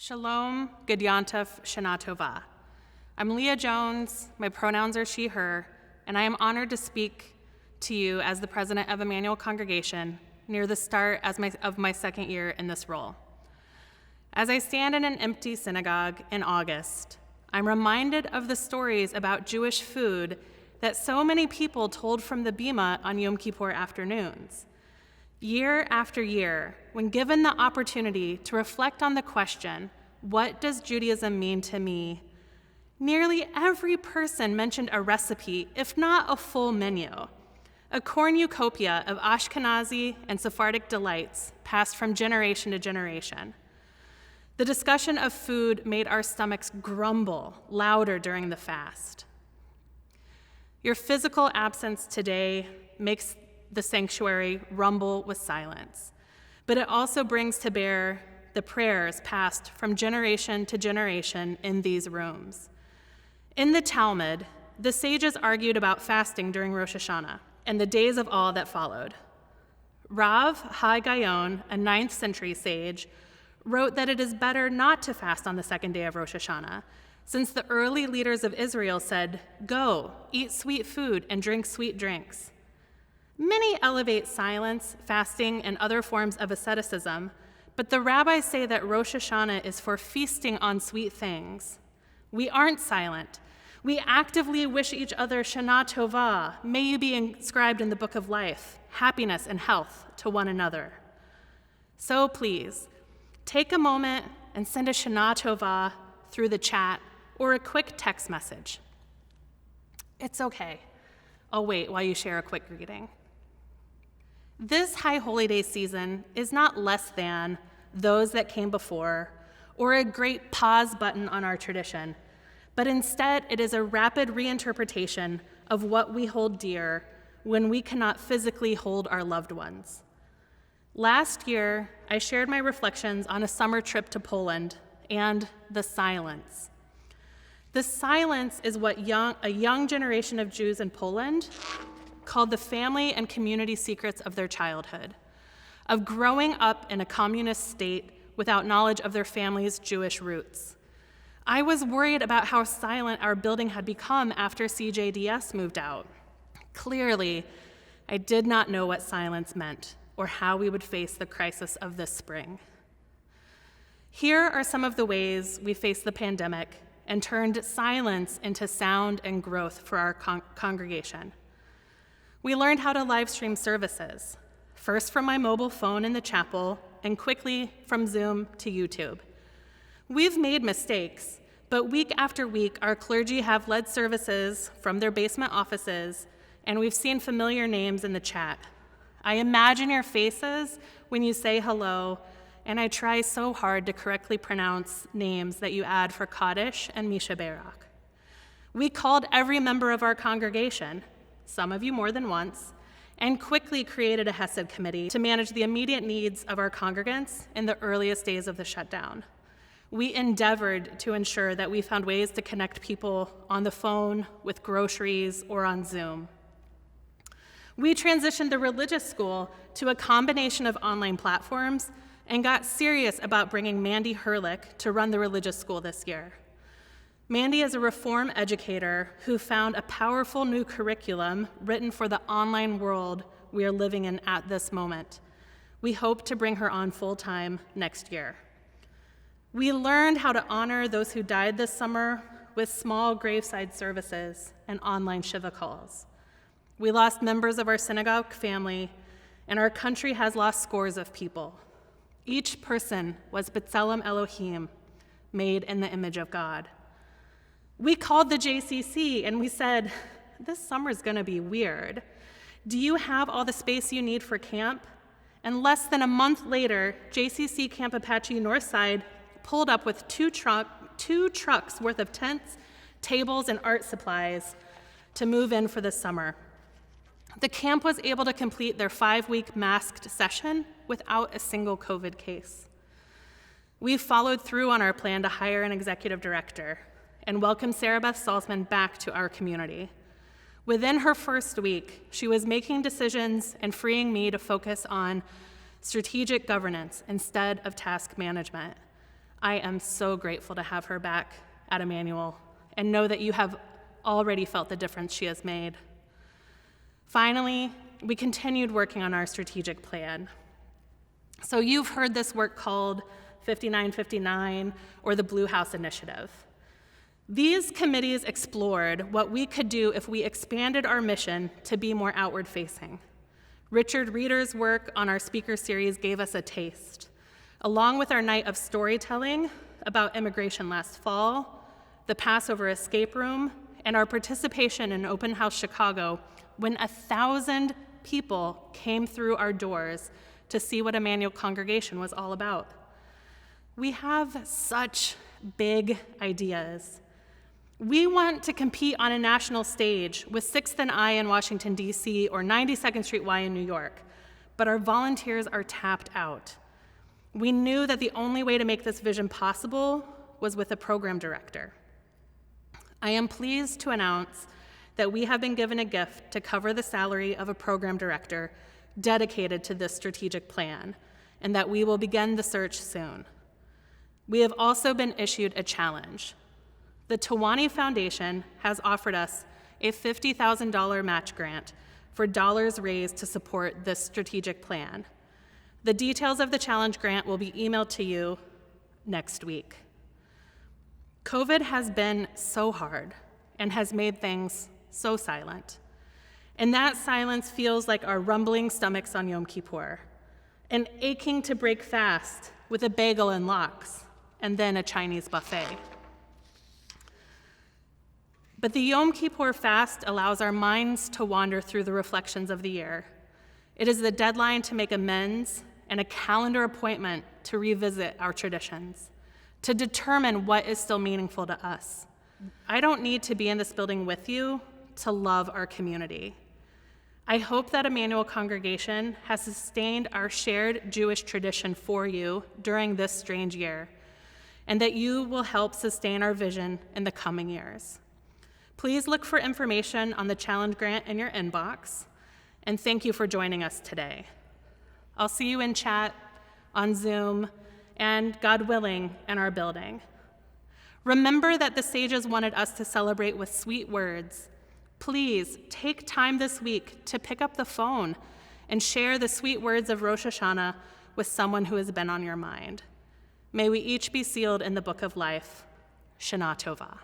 Shalom, Gudyantif, Shana Tova. I'm Leah Jones, my pronouns are she, her, and I am honored to speak to you as the president of Emmanuel Congregation near the start of my second year in this role. As I stand in an empty synagogue in August, I'm reminded of the stories about Jewish food that so many people told from the Bima on Yom Kippur afternoons. Year after year, when given the opportunity to reflect on the question, what does Judaism mean to me? Nearly every person mentioned a recipe, if not a full menu, a cornucopia of Ashkenazi and Sephardic delights passed from generation to generation. The discussion of food made our stomachs grumble louder during the fast. Your physical absence today makes the sanctuary rumble with silence, but it also brings to bear the prayers passed from generation to generation in these rooms. In the Talmud, the sages argued about fasting during Rosh Hashanah and the days of awe that followed. Rav Hai Gaon, a 9th century sage, wrote that it is better not to fast on the second day of Rosh Hashanah, since the early leaders of Israel said, "Go, eat sweet food and drink sweet drinks." Many elevate silence, fasting, and other forms of asceticism, but the rabbis say that Rosh Hashanah is for feasting on sweet things. We aren't silent. We actively wish each other Shana Tova, may you be inscribed in the book of life, happiness and health to one another. So please, take a moment and send a Shana Tova through the chat or a quick text message. It's okay. I'll wait while you share a quick greeting. This High Holy Day season is not less than those that came before or a great pause button on our tradition, but instead it is a rapid reinterpretation of what we hold dear when we cannot physically hold our loved ones. Last year, I shared my reflections on a summer trip to Poland and the silence. The silence is what a young generation of Jews in Poland called the family and community secrets of their childhood, of growing up in a communist state without knowledge of their family's Jewish roots. I was worried about how silent our building had become after CJDS moved out. Clearly, I did not know what silence meant or how we would face the crisis of this spring. Here are some of the ways we faced the pandemic and turned silence into sound and growth for our congregation. We learned how to live stream services, first from my mobile phone in the chapel and quickly from Zoom to YouTube. We've made mistakes, but week after week, our clergy have led services from their basement offices, and we've seen familiar names in the chat. I imagine your faces when you say hello, and I try so hard to correctly pronounce names that you add for Kaddish and Misha Barak. We called every member of our congregation, some of you more than once, and quickly created a Hesed committee to manage the immediate needs of our congregants in the earliest days of the shutdown. We endeavored to ensure that we found ways to connect people on the phone, with groceries, or on Zoom. We transitioned the religious school to a combination of online platforms and got serious about bringing Mandy Herlick to run the religious school this year. Mandy is a reform educator who found a powerful new curriculum written for the online world we are living in at this moment. We hope to bring her on full-time next year. We learned how to honor those who died this summer with small graveside services and online Shiva calls. We lost members of our synagogue family, and our country has lost scores of people. Each person was B'Tselem Elohim, made in the image of God. We called the JCC and we said, this summer's gonna be weird. Do you have all the space you need for camp? And less than a month later, JCC Camp Apache Northside pulled up with two trucks worth of tents, tables, and art supplies to move in for the summer. The camp was able to complete their 5-week masked session without a single COVID case. We followed through on our plan to hire an executive director and welcome Sarah Beth Salzman back to our community. Within her first week, she was making decisions and freeing me to focus on strategic governance instead of task management. I am so grateful to have her back at Emmanuel and know that you have already felt the difference she has made. Finally, we continued working on our strategic plan. So you've heard this work called 5959 or the Blue House Initiative. These committees explored what we could do if we expanded our mission to be more outward-facing. Richard Reeder's work on our speaker series gave us a taste, along with our night of storytelling about immigration last fall, the Passover escape room, and our participation in Open House Chicago when 1,000 people came through our doors to see what Emmanuel Congregation was all about. We have such big ideas. We want to compete on a national stage with 6th and I in Washington, D.C., or 92nd Street Y in New York, but our volunteers are tapped out. We knew that the only way to make this vision possible was with a program director. I am pleased to announce that we have been given a gift to cover the salary of a program director dedicated to this strategic plan, and that we will begin the search soon. We have also been issued a challenge. The Tawani Foundation has offered us a $50,000 match grant for dollars raised to support this strategic plan. The details of the challenge grant will be emailed to you next week. COVID has been so hard and has made things so silent. And that silence feels like our rumbling stomachs on Yom Kippur, an aching to break fast with a bagel and lox, and then a Chinese buffet. But the Yom Kippur fast allows our minds to wander through the reflections of the year. It is the deadline to make amends and a calendar appointment to revisit our traditions, to determine what is still meaningful to us. I don't need to be in this building with you to love our community. I hope that Emmanuel Congregation has sustained our shared Jewish tradition for you during this strange year, and that you will help sustain our vision in the coming years. Please look for information on the challenge grant in your inbox, and thank you for joining us today. I'll see you in chat, on Zoom, and God willing, in our building. Remember that the sages wanted us to celebrate with sweet words. Please take time this week to pick up the phone and share the sweet words of Rosh Hashanah with someone who has been on your mind. May we each be sealed in the book of life. Shana Tova.